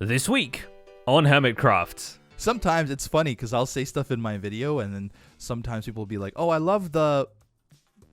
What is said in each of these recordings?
This week on Hermitcraft. Sometimes it's funny because I'll say stuff in my video and then sometimes people will be like, oh, I love the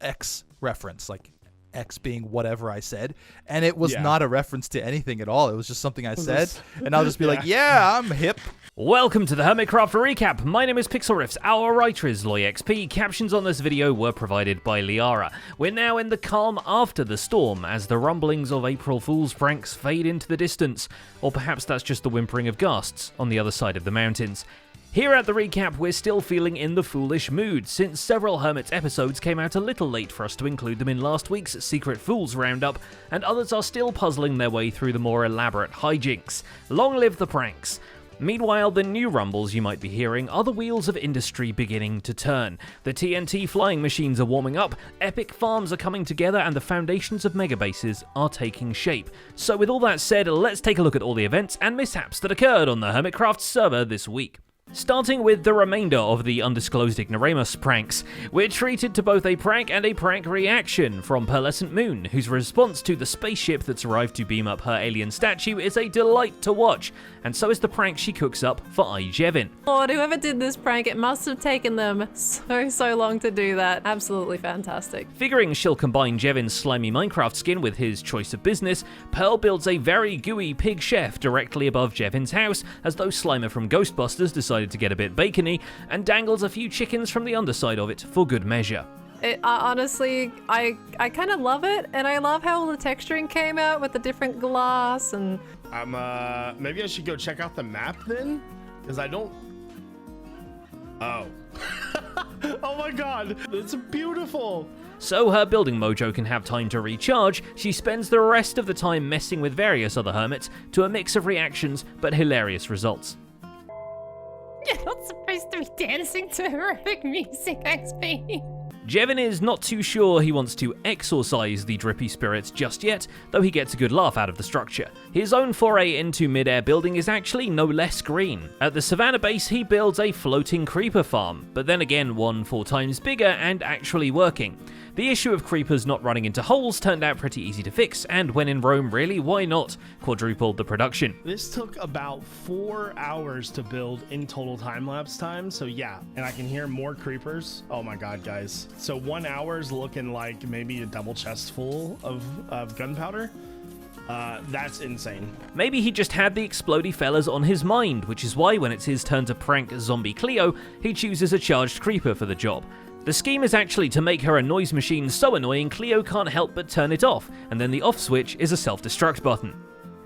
X reference, like X being whatever I said. And it was not a reference to anything at all. It was just something I said. And I'll just be like, yeah, I'm hip. Welcome to the Hermitcraft Recap. My name is Pixel Riffs. Our writer is LoyXP. Captions on this video were provided by Liara. We're now in the calm after the storm as the rumblings of April Fool's pranks fade into the distance. Or perhaps that's just the whimpering of ghasts on the other side of the mountains. Here at the recap, we're still feeling in the foolish mood, since several Hermits episodes came out a little late for us to include them in last week's Secret Fools Roundup, and others are still puzzling their way through the more elaborate hijinks. Long live the pranks! Meanwhile, the new rumbles you might be hearing are the wheels of industry beginning to turn. The TNT flying machines are warming up, epic farms are coming together, and the foundations of megabases are taking shape. So with all that said, let's take a look at all the events and mishaps that occurred on the Hermitcraft server this week. Starting with the remainder of the undisclosed Ignoramus Pranks, we're treated to both a prank and a prank reaction from Pearlescent Moon, whose response to the spaceship that's arrived to beam up her alien statue is a delight to watch, and so is the prank she cooks up for Jevin. Lord, whoever did this prank, it must have taken them so long to do that. Absolutely fantastic. Figuring she'll combine Jevin's slimy Minecraft skin with his choice of business, Pearl builds a very gooey pig chef directly above Jevin's house, as though Slimer from Ghostbusters decided to get a bit bacony, and dangles a few chickens from the underside of it for good measure. Honestly, I kind of love it, and I love how the texturing came out with the different glass and... maybe I should go check out the map then? Because I don't... Oh. Oh my god, it's beautiful! So her building mojo can have time to recharge, she spends the rest of the time messing with various other hermits to a mix of reactions but hilarious results. You're not supposed to be dancing to horrific music, XP. Jevin is not too sure he wants to exorcise the drippy spirits just yet, though he gets a good laugh out of the structure. His own foray into mid-air building is actually no less green. At the Savannah base, he builds a floating creeper farm, but then again one 4 times bigger and actually working. The issue of creepers not running into holes turned out pretty easy to fix, and when in Rome, really, why not? Quadrupled the production. This took about 4 hours to build in total time-lapse time, so yeah, and I can hear more creepers. Oh my god, guys. So 1 hour is looking like maybe a double chest full of gunpowder. That's insane. Maybe he just had the explodey fellas on his mind, which is why when it's his turn to prank Zombie Cleo, he chooses a charged creeper for the job. The scheme is actually to make her a noise machine so annoying Cleo can't help but turn it off, and then the off switch is a self-destruct button.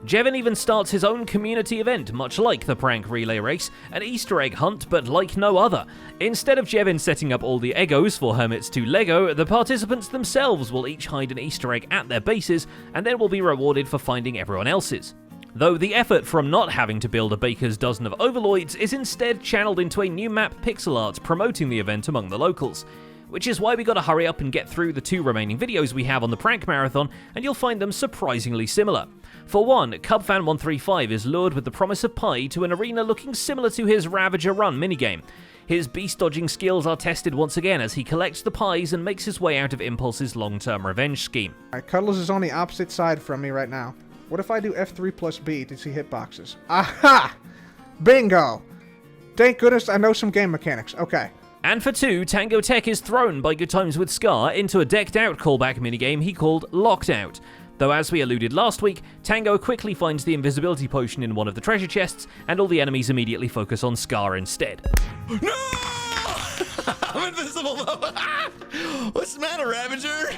Jevin even starts his own community event, much like the prank relay race, an Easter egg hunt, but like no other. Instead of Jevin setting up all the Eggos for hermits to Lego, the participants themselves will each hide an Easter egg at their bases, and then will be rewarded for finding everyone else's. Though the effort from not having to build a baker's dozen of overlords is instead channeled into a new map pixel art promoting the event among the locals. Which is why we gotta hurry up and get through the 2 remaining videos we have on the prank marathon, and you'll find them surprisingly similar. For one, Cubfan135 is lured with the promise of pie to an arena looking similar to his Ravager Run minigame. His beast dodging skills are tested once again as he collects the pies and makes his way out of Impulse's long-term revenge scheme. Alright, Cuddles is on the opposite side from me right now. What if I do F3 plus B to see hitboxes? Aha! Bingo! Thank goodness I know some game mechanics. Okay. And for 2, Tango Tech is thrown by Good Times with Scar into a decked-out callback minigame he called Locked Out. Though as we alluded last week, Tango quickly finds the invisibility potion in one of the treasure chests, and all the enemies immediately focus on Scar instead. No! I'm invisible though! What's the matter, Ravager?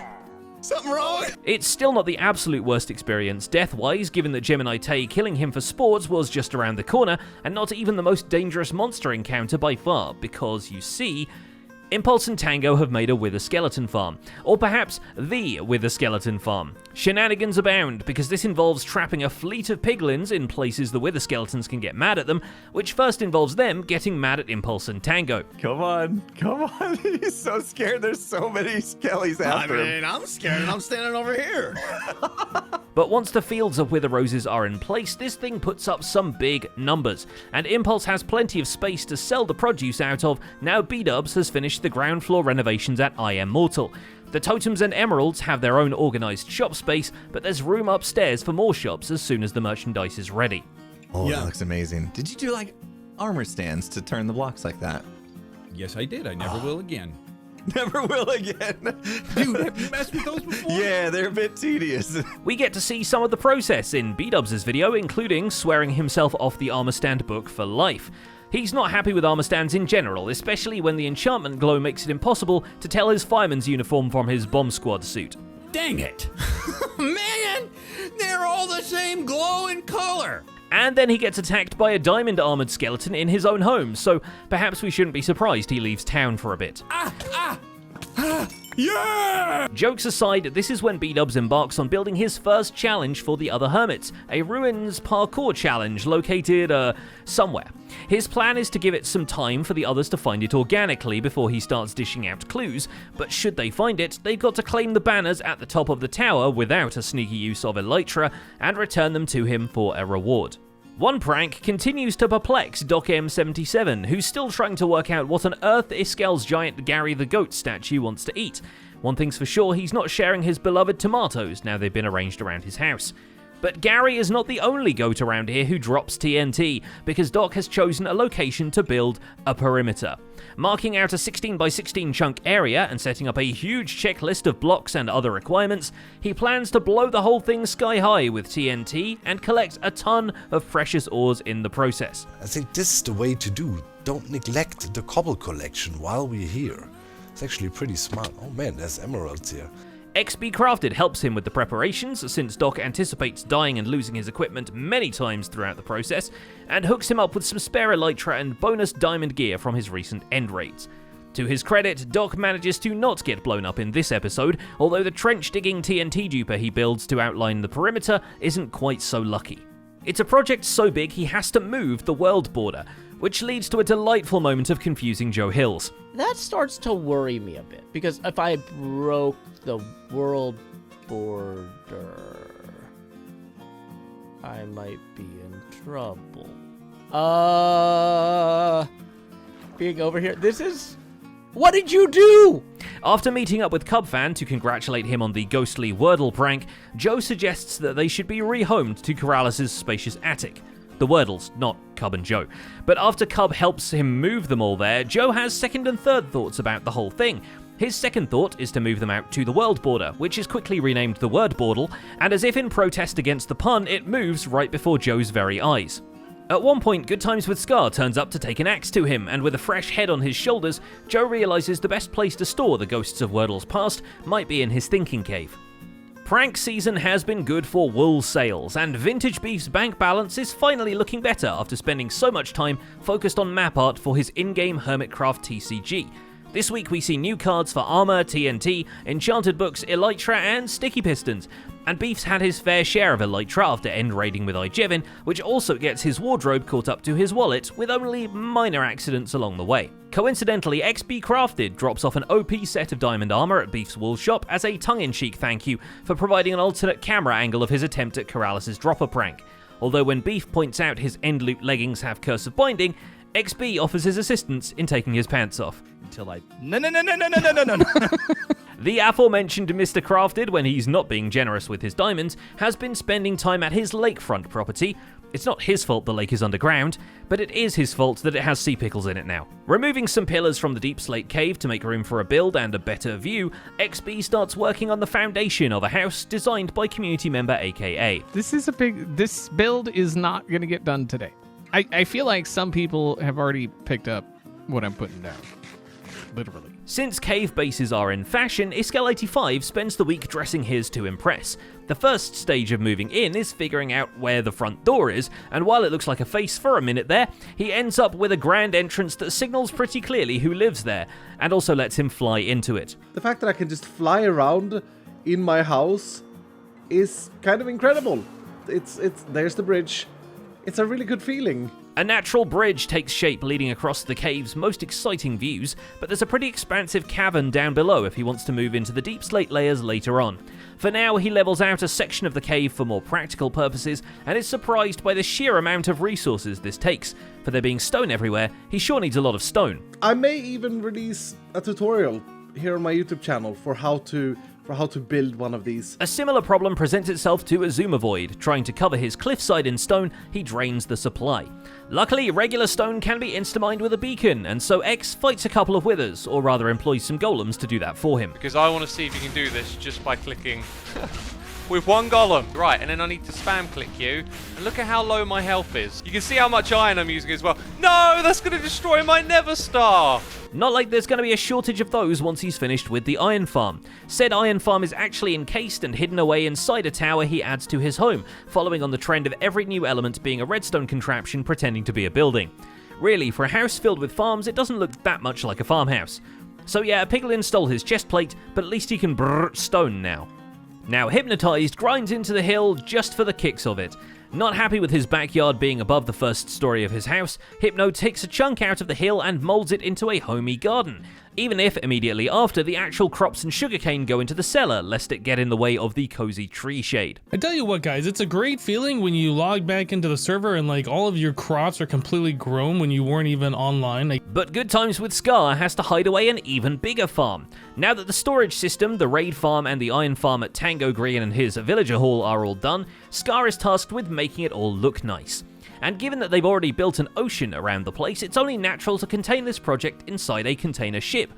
Something wrong? It's still not the absolute worst experience death-wise, given that Gemini Tay killing him for sports was just around the corner, and not even the most dangerous monster encounter by far, because, you see, Impulse and Tango have made a Wither Skeleton farm, or perhaps the Wither Skeleton farm. Shenanigans abound, because this involves trapping a fleet of piglins in places the Wither Skeletons can get mad at them, which first involves them getting mad at Impulse and Tango. Come on. He's so scared. There's so many skellies after him. I'm scared and I'm standing over here. But once the fields of Wither Roses are in place, this thing puts up some big numbers, and Impulse has plenty of space to sell the produce out of now BDubs has finished the ground floor renovations at I Am Mortal. The totems and emeralds have their own organised shop space, but there's room upstairs for more shops as soon as the merchandise is ready. Oh, Yeah. that looks amazing. Did you do like armor stands to turn the blocks like that? Yes, I did. I never will again. Never will again. Dude, have you messed with those before? Yeah, they're a bit tedious. We get to see some of the process in BDubs' video, including swearing himself off the armor stand book for life. He's not happy with armor stands in general, especially when the enchantment glow makes it impossible to tell his fireman's uniform from his bomb squad suit. Dang it. Man, they're all the same glowing color. And then he gets attacked by a diamond armored skeleton in his own home, so perhaps we shouldn't be surprised he leaves town for a bit. Yeah! Jokes aside, this is when BDubs embarks on building his first challenge for the other hermits, a ruins parkour challenge located, somewhere. His plan is to give it some time for the others to find it organically before he starts dishing out clues, but should they find it, they've got to claim the banners at the top of the tower without a sneaky use of elytra and return them to him for a reward. One prank continues to perplex Doc M77, who's still trying to work out what on earth Iskel's giant Gary the Goat statue wants to eat. One thing's for sure, he's not sharing his beloved tomatoes now they've been arranged around his house. But Gary is not the only goat around here who drops TNT, because Doc has chosen a location to build a perimeter. Marking out a 16x16 chunk area and setting up a huge checklist of blocks and other requirements, he plans to blow the whole thing sky high with TNT and collect a ton of precious ores in the process. I think this is the way to do. Don't neglect the cobble collection while we're here. It's actually pretty smart. Oh man, there's emeralds here. XB Crafted helps him with the preparations, since Doc anticipates dying and losing his equipment many times throughout the process, and hooks him up with some spare elytra and bonus diamond gear from his recent end raids. To his credit, Doc manages to not get blown up in this episode, although the trench-digging TNT duper he builds to outline the perimeter isn't quite so lucky. It's a project so big he has to move the world border, which leads to a delightful moment of confusing Joe Hills. That starts to worry me a bit, because if I broke the world border, I might be in trouble. Being over here, what did you do? After meeting up with Cubfan to congratulate him on the ghostly Wordle prank, Joe suggests that they should be rehomed to Corrales' spacious attic. The Wordles, not Cub and Joe. But after Cub helps him move them all there, Joe has second and third thoughts about the whole thing. His second thought is to move them out to the world border, which is quickly renamed the Word Bordle, and as if in protest against the pun, it moves right before Joe's very eyes. At one point, Good Times with Scar turns up to take an axe to him, and with a fresh head on his shoulders, Joe realizes the best place to store the ghosts of Wordle's past might be in his thinking cave. Prank season has been good for wool sales, and Vintage Beef's bank balance is finally looking better after spending so much time focused on map art for his in-game Hermitcraft TCG. This week we see new cards for armor, TNT, enchanted books, elytra, and sticky pistons. And Beef's had his fair share of elytra after end raiding with Ijevin, which also gets his wardrobe caught up to his wallet, with only minor accidents along the way. Coincidentally, XB Crafted drops off an OP set of diamond armor at Beef's wool shop as a tongue-in-cheek thank you for providing an alternate camera angle of his attempt at Corrales' dropper prank. Although when Beef points out his end loop leggings have curse of binding, XB offers his assistance in taking his pants off. Until I... No. The aforementioned Mr. Crafted, when he's not being generous with his diamonds, has been spending time at his lakefront property. It's not his fault the lake is underground, but it is his fault that it has sea pickles in it now. Removing some pillars from the deep slate cave to make room for a build and a better view, XB starts working on the foundation of a house designed by community member AKA. This build is not going to get done today. I feel like some people have already picked up what I'm putting down. Literally. Since cave bases are in fashion, Iskel85 spends the week dressing his to impress. The first stage of moving in is figuring out where the front door is, and while it looks like a face for a minute there, he ends up with a grand entrance that signals pretty clearly who lives there, and also lets him fly into it. The fact that I can just fly around in my house is kind of incredible. There's the bridge. It's a really good feeling. A natural bridge takes shape leading across the cave's most exciting views, but there's a pretty expansive cavern down below if he wants to move into the deep slate layers later on. For now, he levels out a section of the cave for more practical purposes, and is surprised by the sheer amount of resources this takes. For there being stone everywhere, he sure needs a lot of stone. I may even release a tutorial here on my YouTube channel for how to for how to build one of these. A similar problem presents itself to a Zuma Void. Trying to cover his cliffside in stone, he drains the supply. Luckily, regular stone can be insta-mined with a beacon, and so X fights a couple of withers, or rather employs some golems to do that for him. Because I want to see if you can do this just by clicking with one golem. Right, and then I need to spam click you, and look at how low my health is. You can see how much iron I'm using as well. No, that's going to destroy my Nether Star. Not like there's going to be a shortage of those once he's finished with the iron farm. Said iron farm is actually encased and hidden away inside a tower he adds to his home, following on the trend of every new element being a redstone contraption pretending to be a building. Really, for a house filled with farms, it doesn't look that much like a farmhouse. So yeah, Piglin stole his chest plate, but at least he can brrr stone now. Now Hypnotized grinds into the hill just for the kicks of it. Not happy with his backyard being above the first story of his house, Hypno takes a chunk out of the hill and molds it into a homey garden, even if immediately after the actual crops and sugarcane go into the cellar, lest it get in the way of the cozy tree shade. I tell you what guys, it's a great feeling when you log back into the server and like all of your crops are completely grown when you weren't even online. But Good Times with Scar has to hide away an even bigger farm. Now that the storage system, the raid farm and the iron farm at Tango Green and his villager hall are all done, Scar is tasked with making it all look nice. And given that they've already built an ocean around the place, it's only natural to contain this project inside a container ship.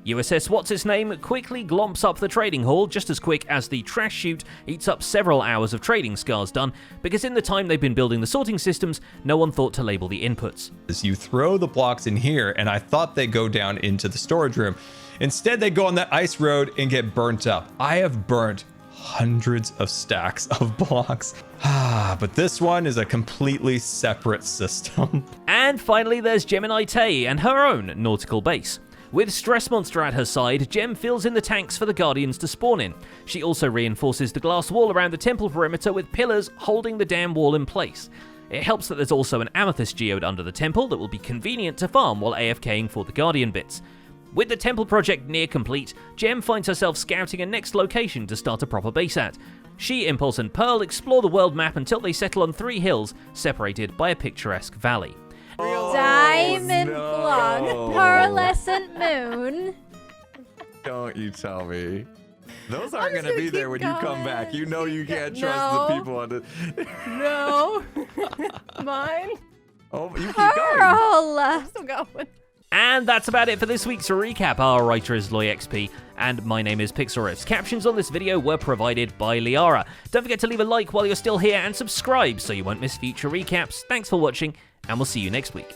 USS What's-Its-Name quickly glomps up the trading hall just as quick as the trash chute eats up several hours of trading Scar's done, because in the time they've been building the sorting systems, no one thought to label the inputs. You throw the blocks in here, and I thought they go down into the storage room. Instead, they go on that ice road and get burnt up. I have burnt hundreds of stacks of blocks. But this one is a completely separate system. And finally, there's Gemini Tay and her own nautical base. With Stress Monster at her side, Gem fills in the tanks for the Guardians to spawn in. She also reinforces the glass wall around the temple perimeter with pillars holding the damn wall in place. It helps that there's also an amethyst geode under the temple that will be convenient to farm while AFKing for the Guardian bits. With the temple project near complete, Gem finds herself scouting a next location to start a proper base at. She, Impulse and Pearl explore the world map until they settle on 3 hills separated by a picturesque valley. Diamond block, pearlescent moon. Don't you tell me. Those aren't going to be there when you come back. You know you can't trust the people on it. No. Mine. Oh, you keep Pearl. I'm still going. And that's about it for this week's recap. Our writer is LoyXP, and my name is Pixelriffs. Captions on this video were provided by Liara. Don't forget to leave a like while you're still here and subscribe so you won't miss future recaps. Thanks for watching, and we'll see you next week.